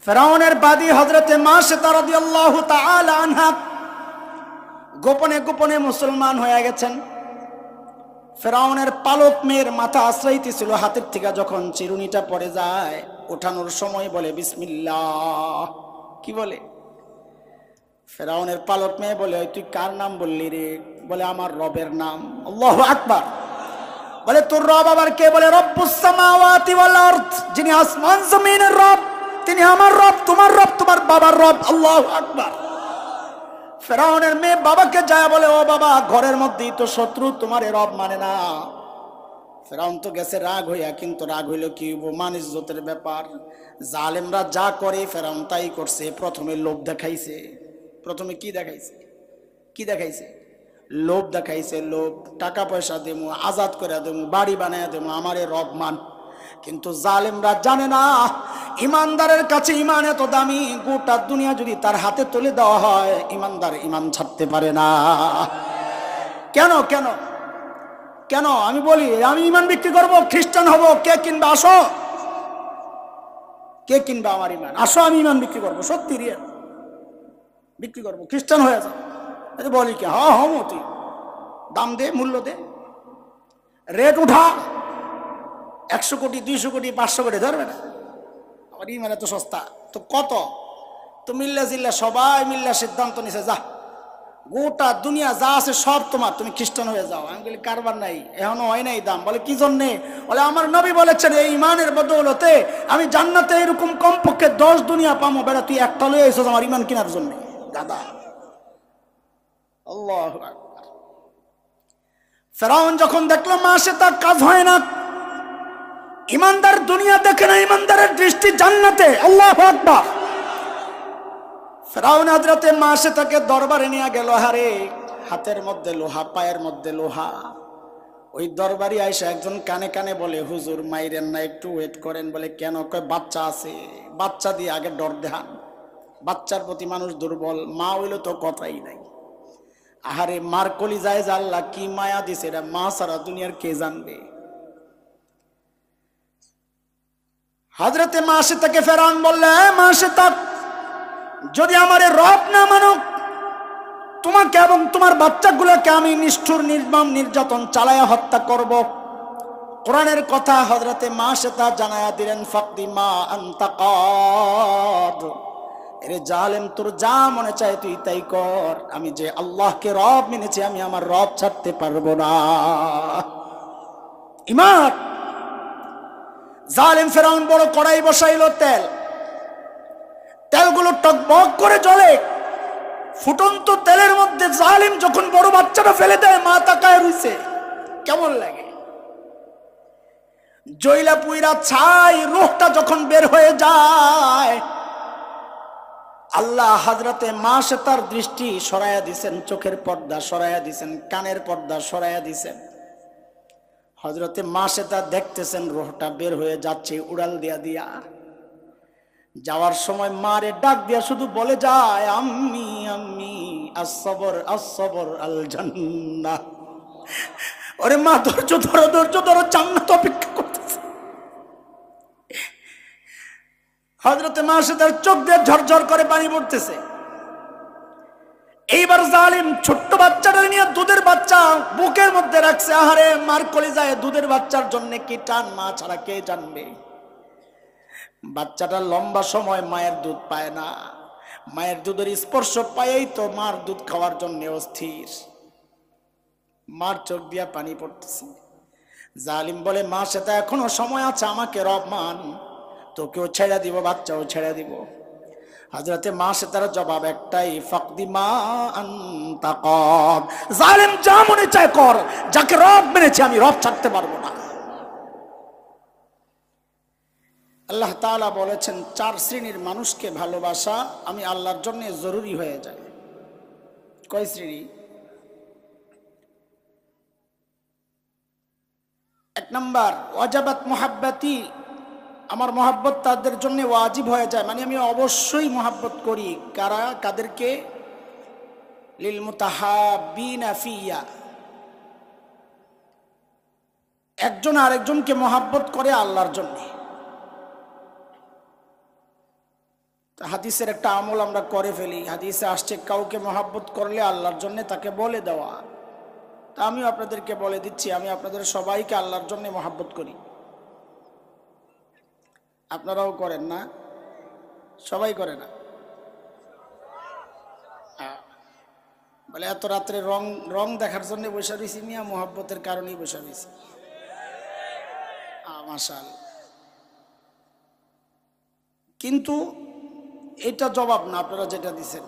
ফেরাউনের বাদী হযরতে মাশিতা রাদিয়াল্লাহু তাআলা আনহা গোপনে গোপনে মুসলমান হয়ে গেছেন। ফেরাউনের পালক মেয়ের মাথা আশ্রাইতেছিল হাতের থেকে, যখন চিরুনিটা পড়ে যায় ওঠানোর সময় বলে বিসমিল্লাহ। কি বলে? ফেরাউনের পালক মেয়ে বলে, তুই কার নাম বললি রে? বলে, আমার রবের নাম। আল্লাহু আকবার। বলে, তোর রব আবার কে? বলে, রব্বুস সামাওয়াতি ওয়াল আরদ, যিনি আসমান জমিনের রব তিনি আমার রব। তোমার রব তোমার বাবার রব। আল্লাহু আকবার। ফেরাউনের মেয়ে বাবাকে যায় বলে, ও বাবা, ঘরের মধ্যেই তো শত্রু, তোমার এ রব মানে না। ফেরাউন তো গেছে রাগ হইয়া, কিন্তু রাগ হইল কি, মান ইজ্জতের ব্যাপার। জালেমরা যা করে ফেরাউন তাই করছে। প্রথমে লোভ দেখাইছে। প্রথমে কি দেখাইছে? কি দেখাইছে? লোভ দেখাইছে। লোভ, টাকা পয়সা দেবো, আজাদ করে দেবো, বাড়ি বানায় দেবো, আমার এ রব মান। কিন্তু জালেমরা জানে না ইমানদারের কাছে ইমান এত দামি, গোটা দুনিয়া যদি তার হাতে তুলে দেওয়া হয় ইমানদার ইমান ছাড়তে পারে না। কেন কেন কেন? আমি বলি, আমি ইমান বিক্রি করব, খ্রিস্টান হব, কে কিনবে? আসো। কে কিনবে আমার ইমান? আসো, আমি ইমান বিক্রি করবো। সত্যি রিয়েল বিক্রি করবো, খ্রিস্টান হয়ে যাও। বলি কি, তুই দাম দে, মূল্য দে, রেট উঠা, 100 কোটি 200 কোটি 500 কোটি ধরবে না। আমার ইমান এত সস্তা তো কত? তো মিল্লা জিল্লা সবাই মিল্লা সিদ্ধান্ত নিছে, যা গোটা দুনিয়া যা আছে সব তোমার, তুমি খ্রিস্টান হয়ে যাও। আমি বলি, কারবার নাই, এখনো হয় নাই দাম। বলে, কি জন্যে? বলে, আমার নবী বলেছেন এই ইমানের বদৌলতে আমি জান্নাতে এরকম কমপক্ষে 10 দুনিয়া পাবো। বেড়া, তুই একটা লয়ে এসেছ আমার ইমান কেনার জন্য, দাদা। আল্লাহু আকবার। ফেরাউন যখন দেখলো মাশিতার কাজ হয় না, ইমানদার দুনিয়া দেখে না, ইমানদারের দৃষ্টি জান্নাতে। আল্লাহু আকবার। ফেরাউন হযরতে মাশিতাকে দরবারে নিয়ে গেল। হারে, হাতের মধ্যে লোহা, পায়ের মধ্যে লোহা। ওই দরবারি আয়েশা একজন কানে কানে বলে, হুজুর মাইরেন না, একটু ওয়েট করেন। বলে, কেন? কয়, বাচ্চা আছে, বাচ্চা দিয়ে আগে ডর দেখান। বাচ্চার প্রতি মানুষ দুর্বল, মা হইল তো কথাই নাই। আহারে, মার কলিজায় যে আল্লাহ কি মায়া দিছে, এটা মা সারা দুনিয়ার কে জানবে। হযরতে মাশিতাকে ফেরাউন বললে, মাশিতা, যদি আমার রব না মানো, তোমাকে এবং তোমার বাচ্চাগুলোকে আমি নিষ্ঠুর নির্মম নির্যাতন চালায়া হত্যা করব। কোরআনের কথা হযরতে মাশিতা জানায়া দিলেন, ফাকদি মা আনতা কাদ। এরে জালেম, তোর যা মনে চায় তুই তাই কর, আমি যে আল্লাহকে রব মেনেছি, আমি আমার রব ছাড়তে পারবো না। ইমান। জালেম ফেরাউন বড় কড়াই বসাইলো, তেলগুলো টকবক করে জ্বলে। ফুটন্ত তেলের মধ্যে জালিম যখন বড় বাচ্চাটা ফেলে দেয়, মা তাকায় রইছে, কেমন লাগে? জয়লা পুইরা ছাই, রূহটা যখন বের হয়ে যায়, আল্লাহ হযরতে মাশিতার দৃষ্টি সরাইয়া দিছেন, চোখের পর্দা সরাইয়া দিছেন, কানের পর্দা সরাইয়া দিছেন। হযরতে মাশিতা দেখতেছেন রূহটা বের হয়ে যাচ্ছে উড়াল দিয়া দিয়া। যাওয়ার সময় মারে ডাক দিয়া শুধু বলে যায়, আম্মি আম্মি, আসসবর আসসবর আল জান্নাহ। ওরে মা, ধৈর্য ধরো, ধৈর্য ধরো, জান্নাত অপেক্ষা করতেছে। হযরতে মাশিতার চোখ দিয়ে ঝরঝর করে পানি পড়তেছে। এইবার জালিম ছোট্ট বাচ্চাটা নিয়ে, দুধের বাচ্চা বুকের মধ্যে রাখছে। আহারে, মার কলিজায় দুধের বাচ্চার জন্য কি টান, মা ছাড়া কে জানবে? বাচ্চাটা লম্বা সময় মায়ের দুধ পায় না, মায়ের দুধের স্পর্শ পায়েই তো মার দুধ খাওয়ার জন্য অস্থির। মার চোখ দিয়া পানি পড়তেছে। জালিম বলে, মাশিতা, এখনো সময় আছে, আমাকে রব মান, তোকেও ছেড়ে দিব, বাচ্চাও ছেড়ে দিব। হযরতে মাশিতার জবাব একটাই, ফাকদি মা আনতা কাদ। জালিম যা মনে চায় কর, যাকে রব মেনেছে আমি রব ছাড়তে পারবো না। আল্লাহ তাআলা বলেছেন, 4 শ্রেণীর মানুষকে ভালোবাসা আমি আল্লাহর জন্য জরুরি হয়ে যায়। কয় শ্রেণী? 1 নাম্বার, ওয়াজাবাত মুহাব্বতি, আমার মহব্বত তাদের জন্য ওয়াজিব হয়ে যায়, মানে আমি অবশ্যই মহব্বত করি। কারা? কাদেরকে? লিল মুতাহাব্বিনা ফিয়া, একজন আরেকজনকে মহব্বত করে আল্লাহর জন্য। হাদিসের একটা আমল আমরা করে ফেলি। হাদিসে আসছে কাউকে মহাব্বত করলে আল্লাহর জন্য তাকে বলে দেওয়া। তা আমিও আপনাদেরকে বলে দিচ্ছি, আমি আপনাদের সবাইকে আল্লাহর জন্য মহাব্বত করি। আপনারাও করেন না? সবাই করে না? বলে এত রাত্রে রং রং দেখার জন্য বসে রয়েছি, মিয়া মহাব্বতের কারণেই বসে রয়েছি। মাশাআল্লাহ। কিন্তু এটা জবাব না, আপনারা যেটা দিচ্ছেন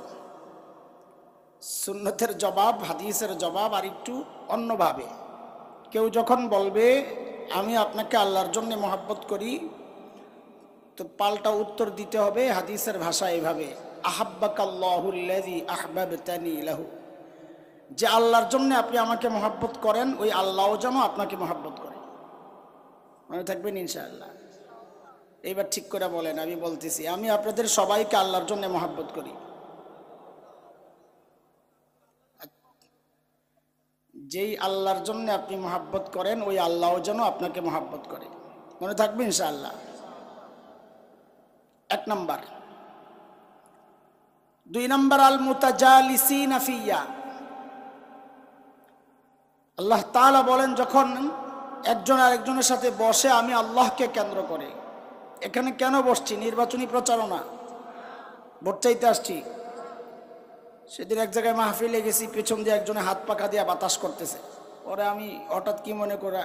সুন্নতের জবাব, হাদিসের জবাব আর একটু অন্যভাবে। কেউ যখন বলবে আমি আপনাকে আল্লাহর জন্য মহাব্বত করি, তো পাল্টা উত্তর দিতে হবে হাদিসের ভাষা এভাবে, আহাব্বাকাল্লাহুল্লাযী আহবাবতানি লাহু, যে আল্লাহর জন্য আপনি আমাকে মহাব্বত করেন ওই আল্লাহও যেন আপনাকে মহাব্বত করে। মনে থাকবেন ইনশাআল্লাহ। এইবার ঠিক করে বলেন, আমি বলতেছি আমি আপনাদের সবাইকে আল্লাহর জন্য মহাব্বত করি। যেই আল্লাহর জন্য আপনি মহাব্বত করেন ওই আল্লাহও যেন আপনাকে মহাব্বত করে। মনে থাকবে ইনশাআল্লাহ। এক নাম্বার। 2 নাম্বার, আল মুতাজালিসিনা ফিয়া। আল্লাহ তাআলা বলেন যখন একজন আরেকজনের সাথে বসে আমি আল্লাহকে কেন্দ্র করে। এখানে কেন বসছি? নির্বাচনী প্রচারণা, ভোট চাইতে আসছি। সেদিন এক জায়গায় মাহফিলে গেছি, পেছন দিয়ে একজনে হাত পাখা দিয়ে বাতাস করতেছে। পরে আমি হঠাৎ কি মনে করে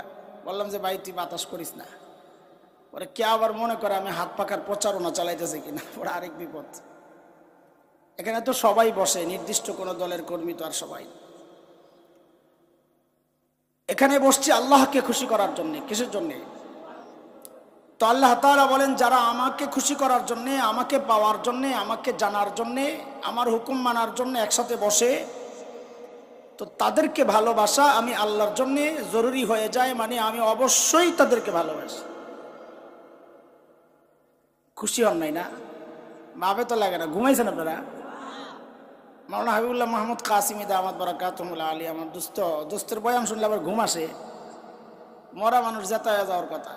বললাম যে ভাই তুই বাতাস করিস না। পরে কে আবার মনে করে আমি হাত পাখার প্রচারণা চালাইতেছি কিনা, পরে আরেক বিপদ। এখানে তো সবাই বসে, নির্দিষ্ট কোনো দলের কর্মী তো আর সবাই। এখানে বসছি আল্লাহকে খুশি করার জন্যে। কিসের জন্যে? তো আল্লাহ তাআলা বলেন যারা আমাকে খুশি করার জন্যে, আমাকে পাওয়ার জন্যে, আমাকে জানার জন্যে, আমার হুকুম মানার জন্য একসাথে বসে, তো তাদেরকে ভালোবাসা আমি আল্লাহর জন্যে জরুরি হয়ে যায়। মানে আমি অবশ্যই তাদেরকে ভালোবাসি। খুশি হন নাই না? ভাবে তো লাগে না। ঘুমাইছেন আপনারা? মাওলানা হাবিবুল্লাহ মাহমুদ কাসিমি দামাত বারাকাতুহুল আলী, আমার দোস্তের বয়ান শুনলে আবার ঘুম আসে। মরা মানুষ যেতে হয়ে যাওয়ার কথা,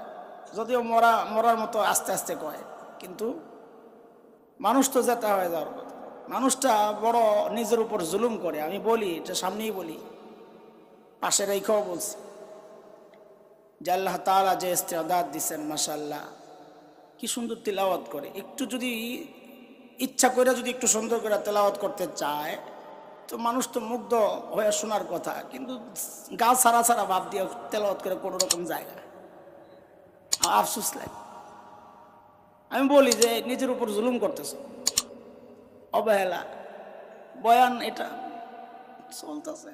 যদিও মরার মতো আস্তে আস্তে কয়, কিন্তু মানুষ তো যেতে হয়ে যাওয়ার কথা। মানুষটা বড় নিজের উপর জুলুম করে। আমি বলি, এটা সামনেই বলি, পাশে রেখেও বলছি যে আল্লাহ তাআলা যে ইস্তেদাদ দিচ্ছেন, মাশাআল্লাহ, কি সুন্দর তিলাওয়াত করে। একটু যদি ইচ্ছা করে যদি একটু সুন্দর করে তেলাওয়াত করতে চায় তো মানুষ তো মুগ্ধ হয়ে শোনার কথা, কিন্তু গা ছাড়া ছাড়া ভাব দিয়ে তেলাওয়াত করে কোনো রকম জায়গা আফসোস লাগে। আমি বলি যে নিজের উপর জুলুম করতেছ, অবহেলা, বয়ান এটা চলতেছে।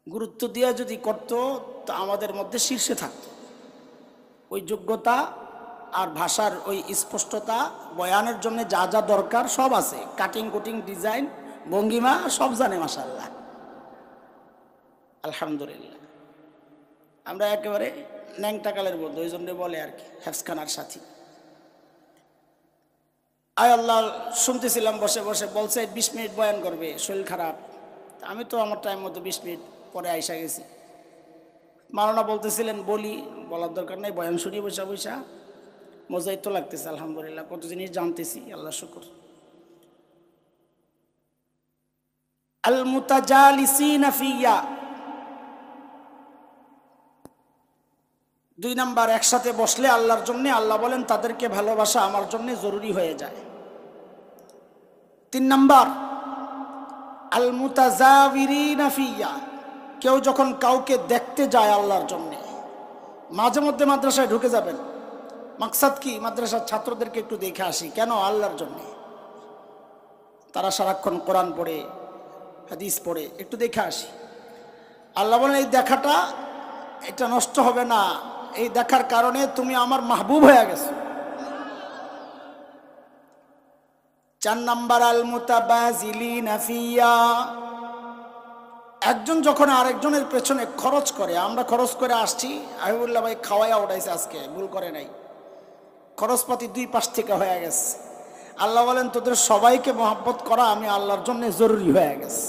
গুরুত্ব দিয়ে যদি করতো তো আমাদের মধ্যে শীর্ষে থাকতো। ওই যোগ্যতা আর ভাষার ওই স্পষ্টতা, বয়ানের জন্য যা যা দরকার সব আছে। কাটিং কুটিং, ডিজাইন, ভঙ্গিমা সব জানে মাশাআল্লাহ, আলহামদুলিল্লাহ। আমরা একেবারে ন্যাংটাকালের মধ্যে, ওই জন্য বলে আর কি হেফসখানার সাথী। আয় আল্লাহ, শুনতেছিলাম বসে বসে, বলছে 20 মিনিট বয়ান করবে, শরীর খারাপ। আমি তো আমার টাইম মতো 20 মিনিট পরে আইসা গেছি। মাওলানা বলতেছিলেন বলি, বলার দরকার নাই, বয়ান শুনি বসা বসা মজাই তো লাগতেছে। আলহামদুলিল্লাহ, কত জিনিস জানতেছি, আল্লাহ শুকর। আল মুতাজালিসিনা ফিয়া। 2 নাম্বার, একসাথে বসলে আল্লাহর জন্য, আল্লাহ বলেন তাদেরকে ভালোবাসা আমার জন্য জরুরি হয়ে যায়। 3 নাম্বার, আল মুতাজাবিরিনা ফিয়া। কেউ যখন কাউকে দেখতে যায় আল্লাহর জন্য, মাঝে মধ্যে মাদ্রাসায় ঢুকে যাবেন, মাকসাদ কি? মাদ্রাসার ছাত্রদেরকে একটু দেখে আসি। কেন? আল্লাহর জন্য। তারা সারাক্ষণ কোরআন পড়ে, হাদিস পড়ে, একটু দেখে আসি। আল্লাহ বলেন এই দেখাটা এটা নষ্ট হবে না, এই দেখার কারণে তুমি আমার মাহবুব হয়ে গেছো। 4 নাম্বার, আল মুতাবাজিলিনা ফিয়া। একজন যখন আরেকজনের পেছনে খরচ করে, আমরা খরচ করে আসছি, হাবিবুল্লাহ ভাই খাওয়াইয়া উঠাইছে, আজকে ভুল করে নাই, খরচপাতি 2 পাশ থেকে হয়ে গেছে। আল্লাহ বলেন তোদের সবাইকে মহব্বত করা আমি আল্লাহর জন্য জরুরি হয়ে গেছে।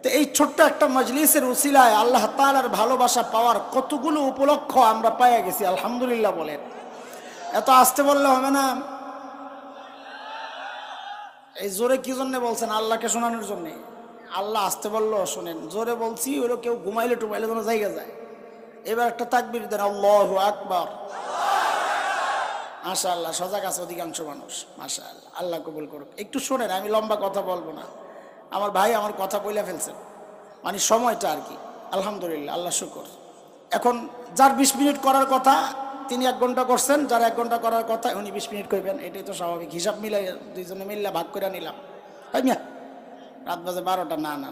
তো এই ছোট্ট একটা মজলিসের উসিলায় আল্লাহ তাআলার ভালোবাসা পাওয়ার কতগুলো উপলক্ষ আমরা পাইয়া গেছি, আলহামদুলিল্লাহ বলেন। এত আসতে বললে হবে না। এই জোরে কি জন্য বলছেন? আল্লাহকে শোনানোর জন্য। আল্লাহ আসতে বললো শোনেন, জোরে বলছি ওরা কেউ ঘুমাইলে টুমাইলে যেন জায়গা যায়। এবার একটা তাকবীর দেন, আল্লাহু আকবার। মাশাআল্লাহ, সজাগ আছে অধিকাংশ মানুষ, মাশাআল্লাহ, আল্লাহ কবুল করুক। একটু শোনেন, আমি লম্বা কথা বলবো না, আমার ভাই আমার কথা বলে ফেলছেন, মানে সময়টা আর কি। আলহামদুলিল্লাহ, আল্লাহ শুকর। এখন যার 20 মিনিট করার কথা তিনি 1 ঘন্টা করছেন, যার 1 ঘন্টা করার কথা উনি 20 মিনিট করবেন, এটাই তো স্বাভাবিক। হিসাব মিলাই দুইজনে মিললে ভাগ করে নিলাম। তাই মিয়া, রাত বাজে 12টা, না না।